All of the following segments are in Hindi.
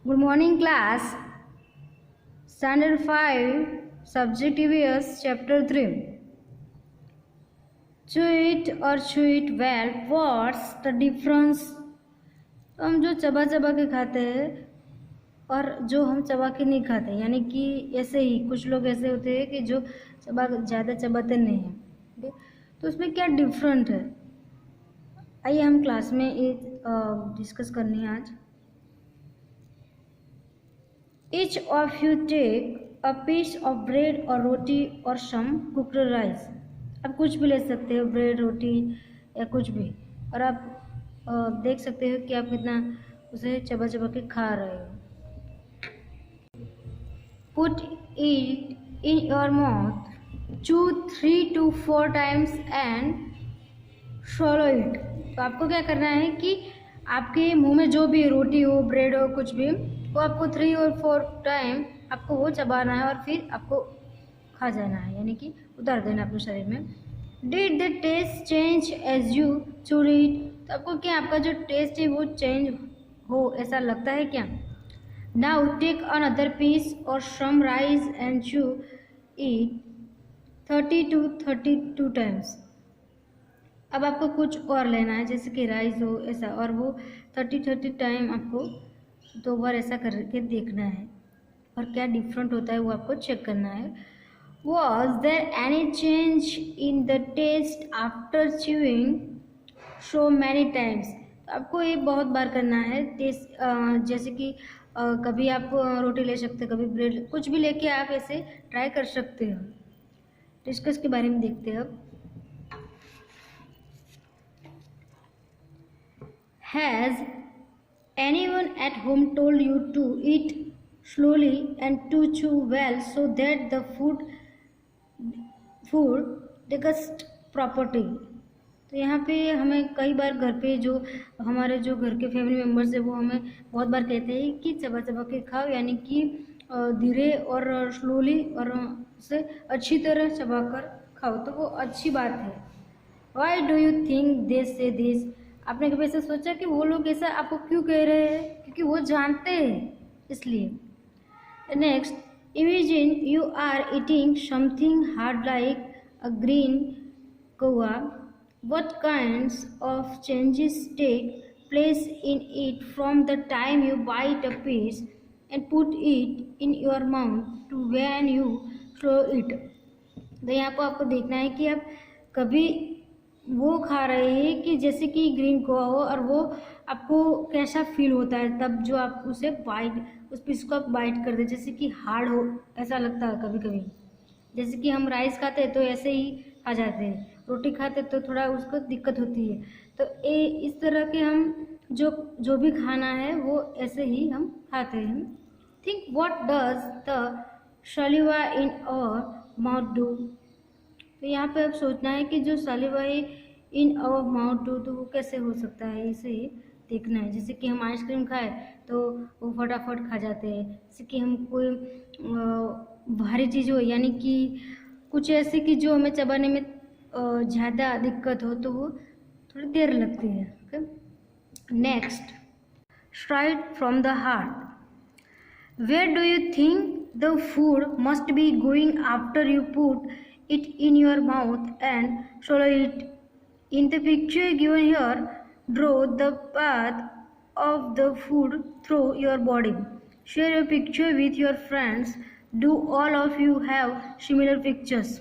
Good morning, class. Standard 5, Subject EVS, Chapter 3. Chew it or chew it well. What's the difference? तो हम जो चबा चबा के खाते हैं और जो हम चबा के नहीं खाते, यानी कि ऐसे ही कुछ लोग ऐसे होते हैं कि जो ज़्यादा चबाते नहीं हैं, ठीक है। तो उसमें क्या डिफरेंट है, आइए हम क्लास में ये डिस्कस करनी है आज। Each of you take a piece of bread or roti or some cooked rice. आप कुछ भी ले सकते हो, ब्रेड, रोटी या कुछ भी, और आप देख सकते हो कि आप कितना उसे चबा चबा के खा रहे हो। Put it in your mouth, chew 3 to 4 times and swallow it. तो आपको क्या करना है कि आपके मुंह में जो भी रोटी हो, ब्रेड हो, कुछ भी, वो आपको 3 और 4 टाइम आपको वो चबाना है और फिर आपको खा जाना है, यानी कि उतार देना अपने शरीर में। Did the taste change as you chewed it? तो आपको क्या आपका जो टेस्ट है वो चेंज हो, ऐसा लगता है क्या? नाउ टेक अनदर पीस और सम राइस एंड चू इट 30 to 32 टाइम्स। अब आपको कुछ और लेना है, जैसे कि राइस हो ऐसा, और वो 30 टाइम आपको 2 बार ऐसा करके देखना है, और क्या डिफरेंट होता है वो आपको चेक करना है। Was there any change in the taste after chewing so many times? तो आपको ये बहुत बार करना है। टेस्ट जैसे कि कभी आप रोटी ले सकते, कभी ब्रेड, कुछ भी लेके आप ऐसे ट्राई कर सकते हो। डिस्कस के बारे में देखते हैं अब। Has anyone at home told you to eat slowly and to chew well so that the food digest properly? तो यहाँ पे हमें कई बार घर पे जो हमारे जो घर के फैमिली मेम्बर्स है वो हमें बहुत बार कहते हैं कि चबा चबा के खाओ, यानी कि धीरे और स्लोली और उसे अच्छी तरह चबा कर खाओ, तो वो अच्छी बात है। Why do you think they say this? आपने कभी ऐसा सोचा कि वो लोग ऐसा आपको क्यों कह रहे हैं? क्योंकि वो जानते हैं, इसलिए। Next, imagine you are eating something hard like a green guava. What kinds of changes take place in it from the time you bite a piece and put it in your mouth to when you swallow it? तो यहाँ पर आपको देखना है कि आप कभी वो खा रहे हैं कि जैसे कि ग्रीन गोवा हो, और वो आपको कैसा फील होता है तब जो आप उसे उस पीस को आप बाइट कर दे, जैसे कि हार्ड हो ऐसा लगता है कभी कभी। जैसे कि हम राइस खाते हैं तो ऐसे ही खा जाते हैं, रोटी खाते तो थोड़ा उसको दिक्कत होती है। तो इस तरह के हम जो भी खाना है वो ऐसे ही हम खाते हैं। Think what does the saliva in our mouth do? तो यहाँ पे अब सोचना है कि जो सलिवा है इन आवर माउथ डू, तो वो कैसे हो सकता है, इसे ही देखना है। जैसे कि हम आइसक्रीम खाए तो वो फटाफट खा जाते हैं, जैसे कि हम कोई भारी चीज़ हो, यानी कि कुछ ऐसे कि जो हमें चबाने में ज़्यादा दिक्कत हो, तो वो थोड़ी देर लगती है। Next, straight from the heart. Where do you think the food must be going after you put it in your mouth and swallow it? In the picture given here, draw the path of the food through your body. Share your picture with your friends. Do all of you have similar pictures?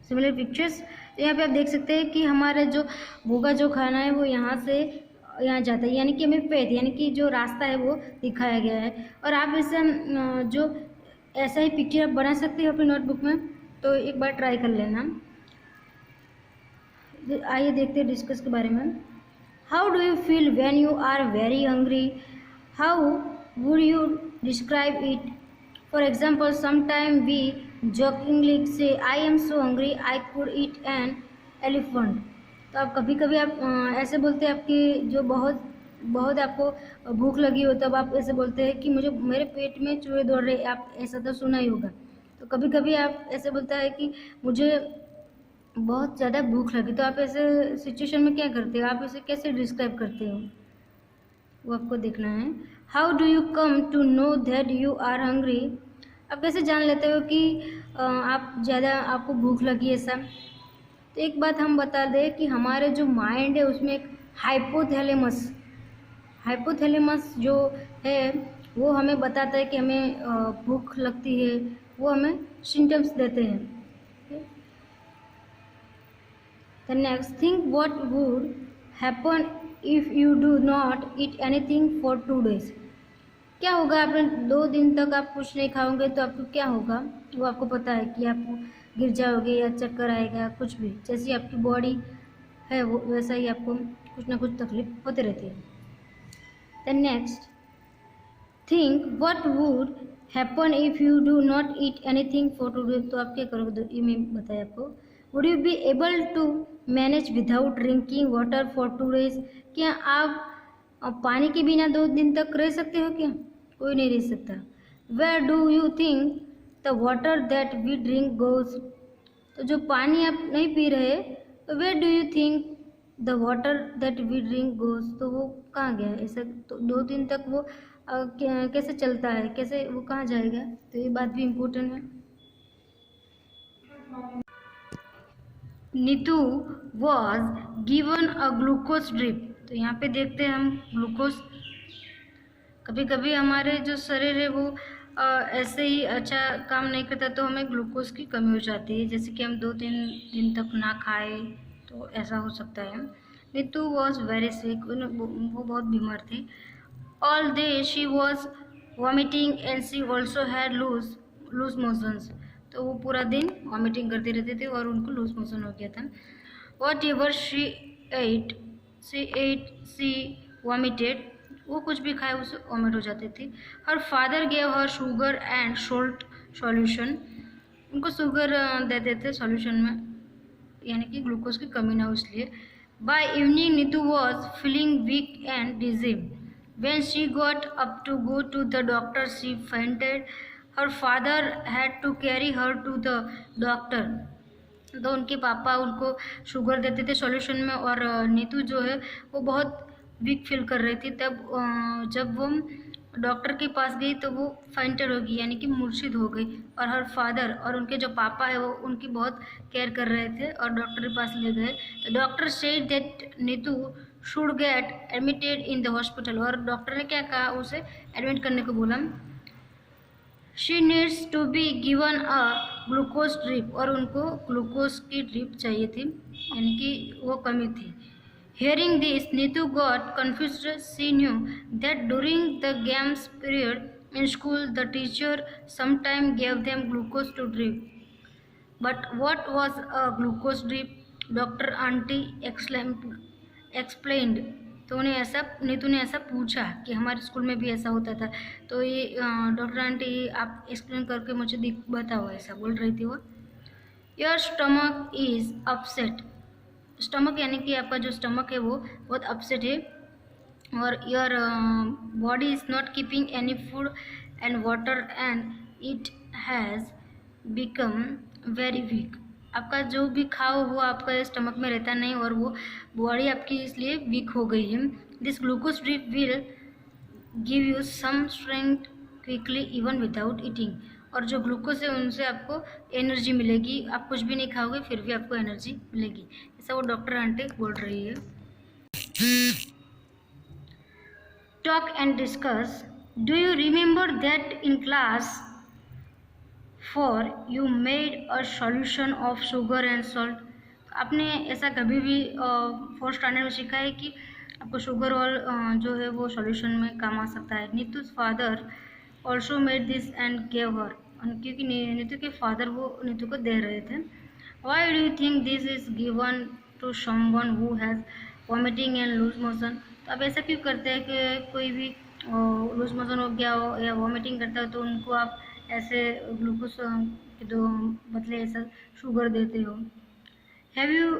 तो यहाँ पे आप देख सकते हैं कि हमारा जो भूखा जो खाना है वो यहाँ से यहाँ जाता है, यानी कि हमें पेथ, यानी कि जो रास्ता है वो दिखाया गया है। और आप इसे जो ऐसा ही पिक्चर आप बना सकते हो अपनी नोटबुक में, तो एक बार ट्राई कर लेना। आइए देखते हैं डिस्कस के बारे में। How do you feel when you are very hungry? How would you describe it? For example, sometime we jokingly say, I am so hungry, I could eat an elephant. तो आप कभी कभी आप ऐसे बोलते हैं, आपकी जो बहुत आपको भूख लगी हो तब आप ऐसे बोलते हैं कि मेरे पेट में चूहे दौड़ रहे। आप ऐसा तो सुना ही होगा। तो कभी कभी आप ऐसे बोलता है कि मुझे बहुत ज़्यादा भूख लगी। तो आप ऐसे सिचुएशन में क्या करते हो, आप इसे कैसे डिस्क्राइब करते हो, वो आपको देखना है। How do you come to know that you are hungry? आप कैसे जान लेते हो कि आपको भूख लगी है सब? तो एक बात हम बता दें कि हमारे जो माइंड है उसमें एक हाइपोथैलेमस हाइपोथैलेमस जो है वो हमें बताता है कि हमें भूख लगती है, वो हमें सिम्टम्स देते हैं। The next thing, what would happen if you do not eat anything for 2 days? क्या होगा आपने 2 दिन तक आप कुछ नहीं खाओगे तो आपको क्या होगा? वो आपको पता है कि आप गिर जाओगे या चक्कर आएगा, कुछ भी जैसी आपकी बॉडी है वो वैसा ही आपको कुछ ना कुछ तकलीफ होती रहती है। The next think, what would happen if you do not eat anything for 2 days? तो आप क्या करोगे? ये मैं बताया आपको। Would you be able to manage without drinking water for 2 days? क्या आप पानी के बिना 2 दिन तक रह सकते हो क्या? कोई नहीं रह सकता। Where do you think the water that we drink goes? तो जो पानी आप नहीं पी रहे, तो where do you think the water that we drink goes? तो वो कहाँ गया? ऐसा तो 2 दिन तक वो कैसे चलता है, कैसे वो कहाँ जाएगा? तो ये बात भी इम्पोर्टेंट है। Neetu was given a glucose drip. तो यहाँ पे देखते हैं हम ग्लूकोज। कभी कभी हमारे जो शरीर है वो ऐसे ही अच्छा काम नहीं करता तो हमें ग्लूकोज की कमी हो जाती है, जैसे कि हम 2-3 दिन तक ना खाए तो ऐसा हो सकता है। नीतू वॉज वेरी सिक, वो बहुत बीमार थी। All day she was vomiting and she also had loose motions. तो वो पूरा दिन वॉमिटिंग करती रहती थी और उनको लूज मोशन हो गया था। वॉट एवर शी वॉमिटेड, वो कुछ भी खाए उसे वॉमिट हो जाती थी। Her father gave her sugar and salt solution, उनको शुगर देते थे सॉल्यूशन में, यानी कि ग्लूकोज की कमी ना हो इसलिए। By evening Neetu was feeling weak and dizzy. When she got up to go to the doctor she fainted. Her father had to carry her to the doctor. तो उनके पापा उनको शुगर देते थे सॉल्यूशन में और नीतू जो है वो बहुत वीक फील कर रही थी। तब जब वो डॉक्टर के पास गई तो वो फाइंटेड हो गई, यानी कि मूर्छित हो गई। और हर फादर और उनके जो पापा है वो उनकी बहुत केयर कर रहे थे और डॉक्टर के पास ले गए। तो doctor said that Neetu should get admitted in the hospital. और डॉक्टर ने क्या कहा? उसे एडमिट करने को बोला। She needs to be given a glucose drip, और उनको ग्लूकोज की ड्रिप चाहिए थी, यानी कि वो कमी थी। Hearing this, Neetu got confused. She knew that during the games period in school, the teacher sometimes gave them glucose to drink. But what was a glucose drip? Doctor Auntie explained. तो नीतू ने ऐसा पूछा कि हमारे स्कूल में भी ऐसा होता था। तो ये डॉक्टर आंटी आप एक्सप्लेन करके मुझे बताओ, ऐसा बोल रही थी वो। Your stomach is upset. Stomach यानी कि आपका जो स्टमक है वो बहुत अपसेट है। और your body is not keeping any food and water and it has become very weak. आपका जो भी खाओ वो आपका स्टमक में रहता नहीं और वो बॉडी आपकी इसलिए वीक हो गई है। This glucose drip will give you some strength quickly even without eating. और जो ग्लूकोज है उनसे आपको एनर्जी मिलेगी, आप कुछ भी नहीं खाओगे फिर भी आपको एनर्जी मिलेगी, ऐसा वो डॉक्टर आंटी बोल रही है। Talk and discuss. Do you remember that in class 4 you made a solution of sugar and salt? आपने ऐसा कभी भी 4th स्टैंडर्ड में सीखा है कि आपको शुगर और जो है वो सॉल्यूशन में काम आ सकता है। Neetu's father also made this and gave her, क्योंकि नीतू के फादर वो नीतू को दे रहे थे। Why do you think this is given to someone who has vomiting and loose motion? तो आप ऐसा क्यों करते हैं कि कोई भी लूज मोशन हो गया हो या वॉमिटिंग करता हो तो उनको आप ऐसे ग्लूकोज के दो बदले ऐसा शुगर देते हो? Have you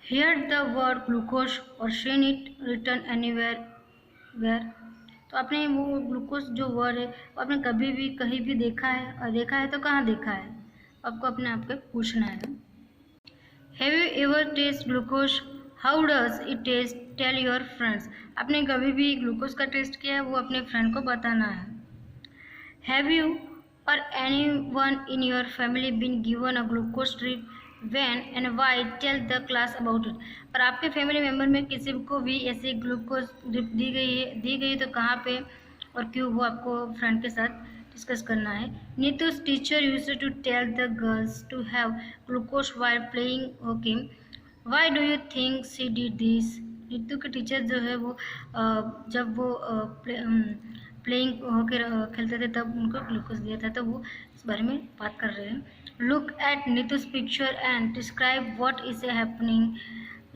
heard the word glucose or seen it written anywhere where? तो आपने वो ग्लूकोज जो वर्ड है वो आपने कभी भी कहीं भी देखा है, और देखा है तो कहाँ देखा है? आपको अपने आप को पूछना है। Have you ever taste glucose? How does it taste, tell your friends. आपने कभी भी ग्लूकोज का टेस्ट किया है, वो अपने फ्रेंड को बताना है। Have you or anyone in your family been given a glucose drip, when and why, tell the class about it. और आपके फैमिली मेम्बर में किसी को भी ऐसी ग्लूकोज ड्रिप दी गई तो कहाँ पे और क्यों, वो आपको फ्रेंड के साथ डिस्कस करना है। Neetu's teacher used to tell the girls to have glucose while playing hockey, why do you think she did this. Neetu के टीचर जो है वो जब वो प्लेइंग होकर खेलते थे तब उनको ग्लूकोज दिया था, तो वो इस बारे में बात कर रहे हैं। Look at Neetu's picture and describe what is happening.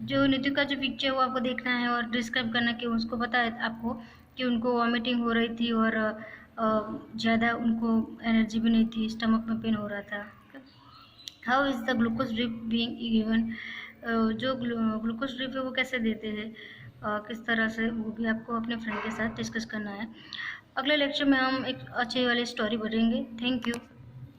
जो नीतू का जो पिक्चर है वो आपको देखना है और डिस्क्राइब करना कि उसको पता है आपको कि उनको वॉमिटिंग हो रही थी और ज़्यादा उनको एनर्जी भी नहीं थी, स्टमक में पेन हो रहा था। How is the glucose drip being given. जो ग्लूकोज ड्रिप है वो कैसे देते हैं, किस तरह से, वो भी आपको अपने फ्रेंड के साथ डिस्कस करना है। अगले लेक्चर में हम एक अच्छी वाली स्टोरी पढ़ेंगे। Thank you.